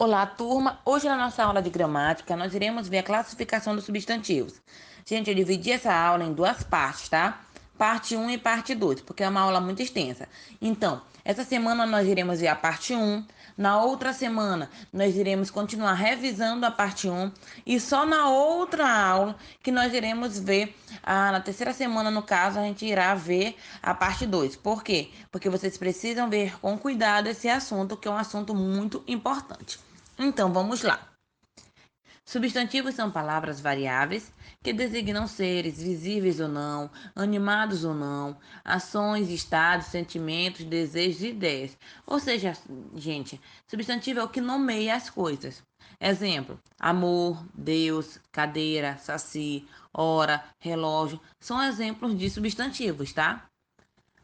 Olá, turma! Hoje na nossa aula de gramática nós iremos ver a classificação dos substantivos. Gente, eu dividi essa aula em duas partes, tá? Parte um e parte 2, porque é uma aula muito extensa. Então, essa semana nós iremos ver a parte um. Na outra semana nós iremos continuar revisando a parte um. E só na outra aula que nós iremos ver, na terceira semana no caso, a gente irá ver a parte 2. Por quê? Porque vocês precisam ver com cuidado esse assunto, que é um assunto muito importante. Então, vamos lá. Substantivos são palavras variáveis que designam seres, visíveis ou não, animados ou não, ações, estados, sentimentos, desejos e ideias. Ou seja, gente, substantivo é o que nomeia as coisas. Exemplo: amor, Deus, cadeira, saci, hora, relógio, são exemplos de substantivos, tá?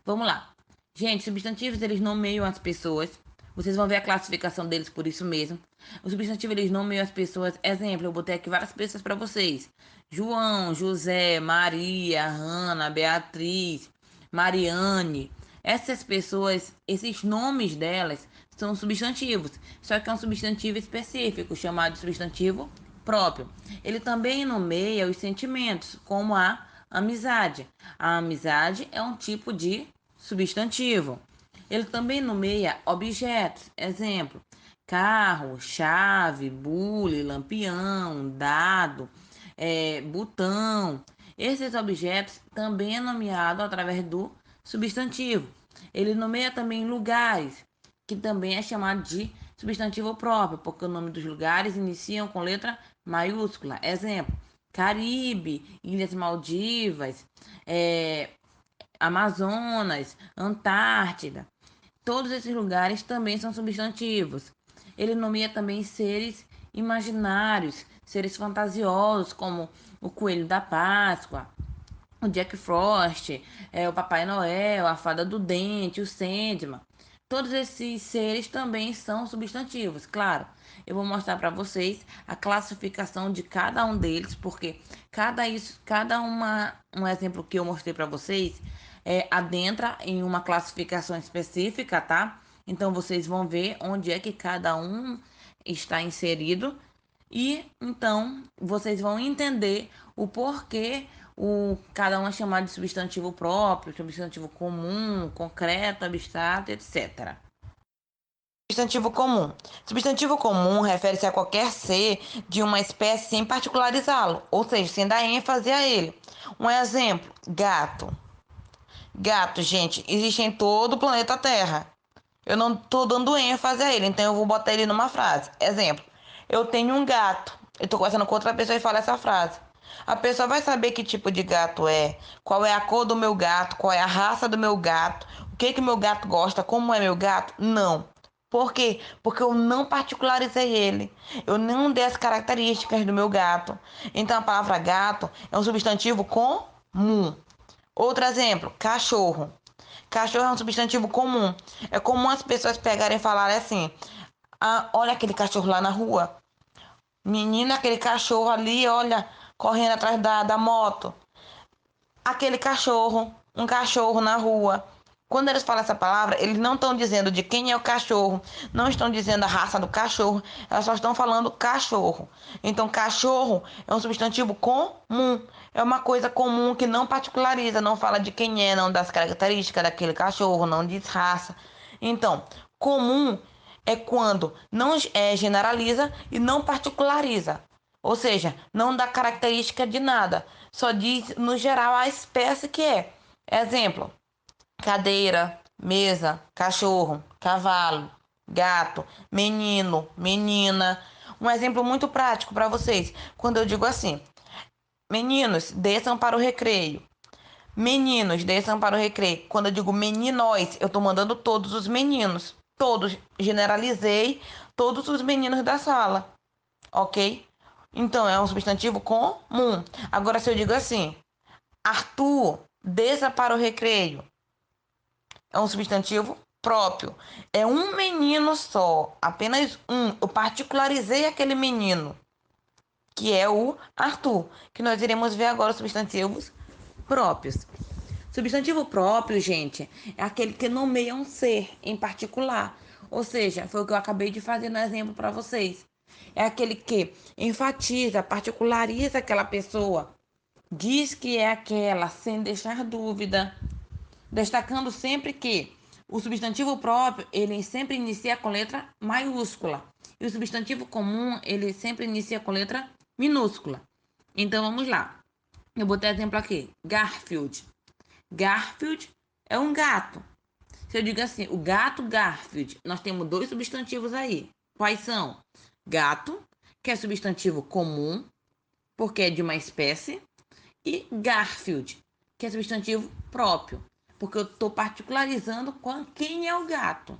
Vamos lá. Gente, substantivos eles nomeiam as pessoas. Vocês vão ver a classificação deles por isso mesmo. Os substantivos eles nomeiam as pessoas. Exemplo, eu botei aqui várias pessoas para vocês: João, José, Maria, Hanna, Beatriz, Mariane. Essas pessoas, esses nomes delas são substantivos. Só que é um substantivo específico, chamado de substantivo próprio. Ele também nomeia os sentimentos, como a amizade. A amizade é um tipo de substantivo. Ele também nomeia objetos. Exemplo: carro, chave, bule, lampião, dado, botão. Esses objetos também é nomeado através do substantivo. Ele nomeia também lugares, que também é chamado de substantivo próprio, porque o nome dos lugares iniciam com letra maiúscula. Exemplo: Caribe, Ilhas Maldivas, Amazonas, Antártida. Todos esses lugares também são substantivos. Ele nomeia também seres imaginários, seres fantasiosos, como o Coelho da Páscoa, o Jack Frost, o Papai Noel, a Fada do Dente, o Sandman. Todos esses seres também são substantivos, claro. Eu vou mostrar para vocês a classificação de cada um deles, porque um exemplo que eu mostrei para vocês adentra em uma classificação específica, tá? Então vocês vão ver onde é que cada um está inserido e então vocês vão entender o porquê cada um é chamado de substantivo próprio, substantivo comum, concreto, abstrato, etc. Substantivo comum. Substantivo comum refere-se a qualquer ser de uma espécie sem particularizá-lo, ou seja, sem dar ênfase a ele. Um exemplo: gato. Gato, gente, existe em todo o planeta Terra. Eu não tô dando ênfase a ele, então eu vou botar ele numa frase. Exemplo: eu tenho um gato. Eu tô conversando com outra pessoa e falo essa frase. A pessoa vai saber que tipo de gato é, qual é a cor do meu gato, qual é a raça do meu gato, o que que meu gato gosta, como é meu gato? Não. Por quê? Porque eu não particularizei ele. Eu não dei as características do meu gato. Então a palavra gato é um substantivo comum. Outro exemplo: cachorro. Cachorro é um substantivo comum. É comum as pessoas pegarem e falarem assim: ah, olha aquele cachorro lá na rua. Menina, aquele cachorro ali, olha, correndo atrás da moto. Aquele cachorro, um cachorro na rua. Quando eles falam essa palavra, eles não estão dizendo de quem é o cachorro, não estão dizendo a raça do cachorro, elas só estão falando cachorro. Então, cachorro é um substantivo comum, é uma coisa comum que não particulariza, não fala de quem é, não das características daquele cachorro, não diz raça. Então, comum é quando não generaliza e não particulariza. Ou seja, não dá característica de nada, só diz no geral a espécie que é. Exemplo: cadeira, mesa, cachorro, cavalo, gato, menino, menina. Um exemplo muito prático para vocês, quando eu digo assim: meninos, desçam para o recreio. Meninos, desçam para o recreio. Quando eu digo meninos, eu estou mandando todos os meninos. Todos, generalizei todos os meninos da sala, ok? Então é um substantivo comum. Agora, se eu digo assim: Arthur, desça para o recreio, é um substantivo próprio. É um menino só, apenas um. Eu particularizei aquele menino, que é o Arthur, que nós iremos ver agora os substantivos próprios. Substantivo próprio, gente, é aquele que nomeia um ser em particular. Ou seja, foi o que eu acabei de fazer no exemplo para vocês. É aquele que enfatiza, particulariza aquela pessoa, diz que é aquela, sem deixar dúvida, destacando sempre que o substantivo próprio, ele sempre inicia com letra maiúscula. E o substantivo comum, ele sempre inicia com letra minúscula. Então vamos lá. Eu botei exemplo aqui. Garfield. Garfield é um gato. Se eu digo assim, o gato Garfield, nós temos dois substantivos aí. Quais são? Gato, que é substantivo comum, porque é de uma espécie, e Garfield, que é substantivo próprio, porque eu estou particularizando com quem é o gato.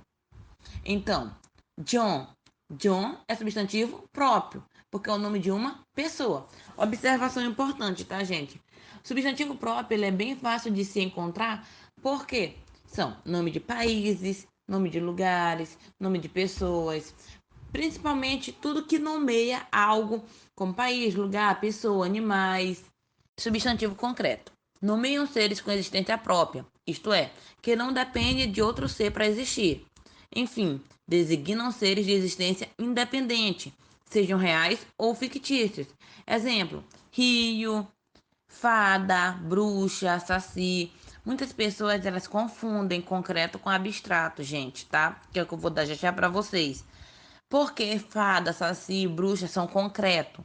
Então, John. John é substantivo próprio, porque é o nome de uma pessoa. Observação importante, tá, gente? O substantivo próprio ele é bem fácil de se encontrar, porque são nome de países, nome de lugares, nome de pessoas, principalmente tudo que nomeia algo como país, lugar, pessoa, animais. Substantivo concreto. Nomeiam seres com existência própria, isto é, que não depende de outro ser para existir. Enfim, designam seres de existência independente, sejam reais ou fictícios. Exemplo: rio, fada, bruxa, saci. Muitas pessoas elas confundem concreto com abstrato, gente, tá? Que é o que eu vou dar já para vocês. Por que fada, saci e bruxa são concreto?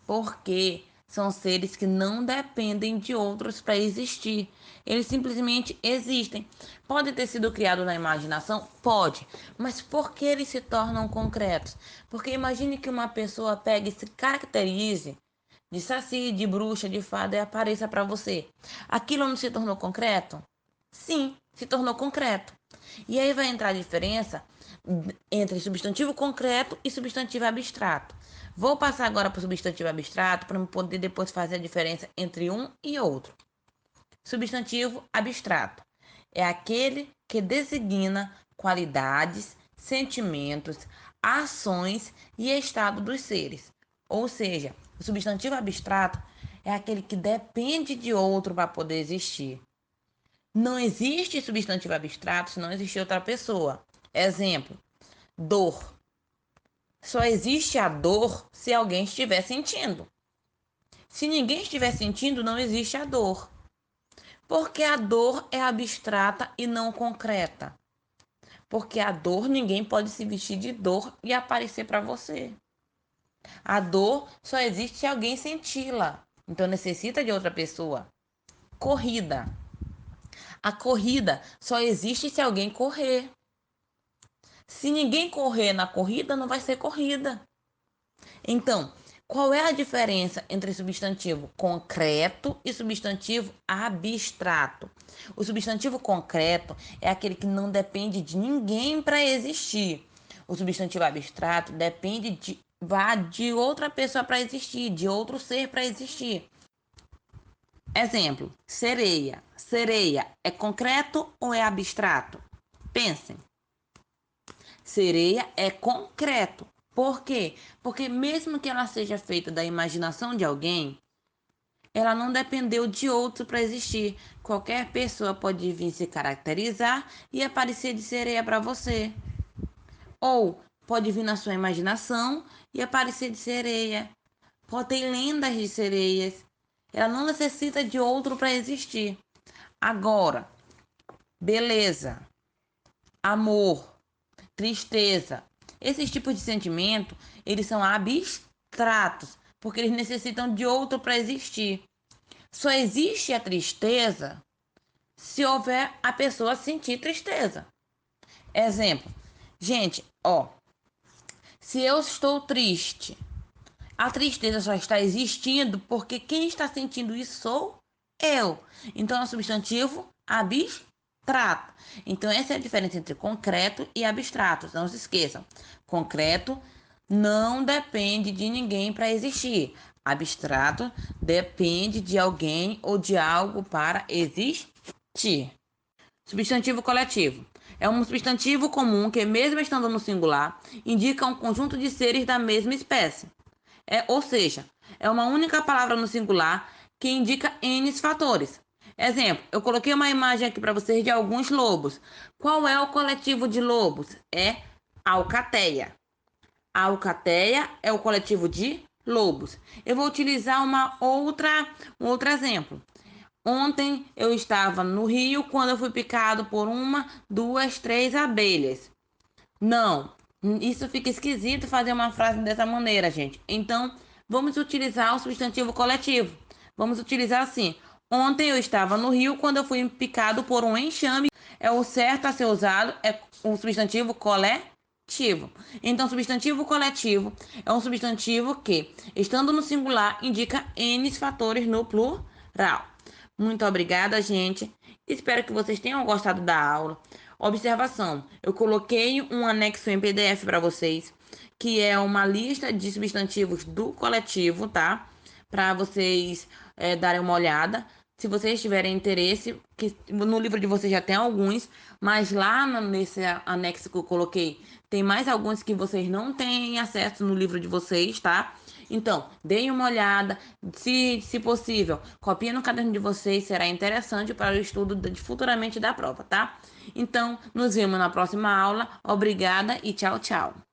Porque são seres que não dependem de outros para existir. Eles simplesmente existem. Podem ter sido criados na imaginação? Pode. Mas por que eles se tornam concretos? Porque imagine que uma pessoa pegue e se caracterize de saci, de bruxa, de fada e apareça para você. Aquilo não se tornou concreto? Sim, se tornou concreto. E aí vai entrar a diferença entre substantivo concreto e substantivo abstrato. Vou passar agora para o substantivo abstrato para poder depois fazer a diferença entre um e outro. Substantivo abstrato é aquele que designa qualidades, sentimentos, ações e estado dos seres. Ou seja, o substantivo abstrato é aquele que depende de outro para poder existir. Não existe substantivo abstrato se não existir outra pessoa. Exemplo: dor. Só existe a dor se alguém estiver sentindo. Se ninguém estiver sentindo, não existe a dor. Porque a dor é abstrata e não concreta. Porque a dor, ninguém pode se vestir de dor e aparecer para você. A dor só existe se alguém senti-la. Então necessita de outra pessoa. Corrida. A corrida só existe se alguém correr. Se ninguém correr na corrida, não vai ser corrida. Então, qual é a diferença entre substantivo concreto e substantivo abstrato? O substantivo concreto é aquele que não depende de ninguém para existir. O substantivo abstrato depende de outra pessoa para existir, de outro ser para existir. Exemplo: sereia. Sereia é concreto ou é abstrato? Pensem. Sereia é concreto. Por quê? Porque mesmo que ela seja feita da imaginação de alguém, ela não dependeu de outro para existir. Qualquer pessoa pode vir se caracterizar e aparecer de sereia para você. Ou pode vir na sua imaginação e aparecer de sereia. Pode ter lendas de sereias. Ela não necessita de outro para existir. Agora, beleza, amor, tristeza. Esses tipos de sentimento, eles são abstratos, porque eles necessitam de outro para existir. Só existe a tristeza se houver a pessoa sentir tristeza. Exemplo, gente, ó, se eu estou triste, a tristeza só está existindo porque quem está sentindo isso sou eu. Então é um substantivo abstrato. Então essa é a diferença entre concreto e abstrato. Não se esqueçam. Concreto não depende de ninguém para existir. Abstrato depende de alguém ou de algo para existir. Substantivo coletivo. É um substantivo comum que, mesmo estando no singular, indica um conjunto de seres da mesma espécie. Ou seja, é uma única palavra no singular que indica N fatores. Exemplo, eu coloquei uma imagem aqui para vocês de alguns lobos. Qual é o coletivo de lobos? É alcateia. A alcateia é o coletivo de lobos. Eu vou utilizar um outro exemplo. Ontem eu estava no rio quando eu fui picado por uma, duas, três abelhas. Não, isso fica esquisito fazer uma frase dessa maneira, gente. Então, vamos utilizar o substantivo coletivo. Vamos utilizar assim. Ontem eu estava no rio quando eu fui picado por um enxame. É o certo a ser usado, é o substantivo coletivo. Então, substantivo coletivo é um substantivo que, estando no singular, indica N fatores no plural. Muito obrigada, gente. Espero que vocês tenham gostado da aula. Observação: eu coloquei um anexo em PDF para vocês, que é uma lista de substantivos do coletivo, tá? Para vocês darem uma olhada. Se vocês tiverem interesse, que no livro de vocês já tem alguns, mas lá nesse anexo que eu coloquei, tem mais alguns que vocês não têm acesso no livro de vocês, tá? Então, deem uma olhada, se possível, copiem no caderno de vocês, será interessante para o estudo futuramente da prova, tá? Então, nos vemos na próxima aula. Obrigada e tchau, tchau.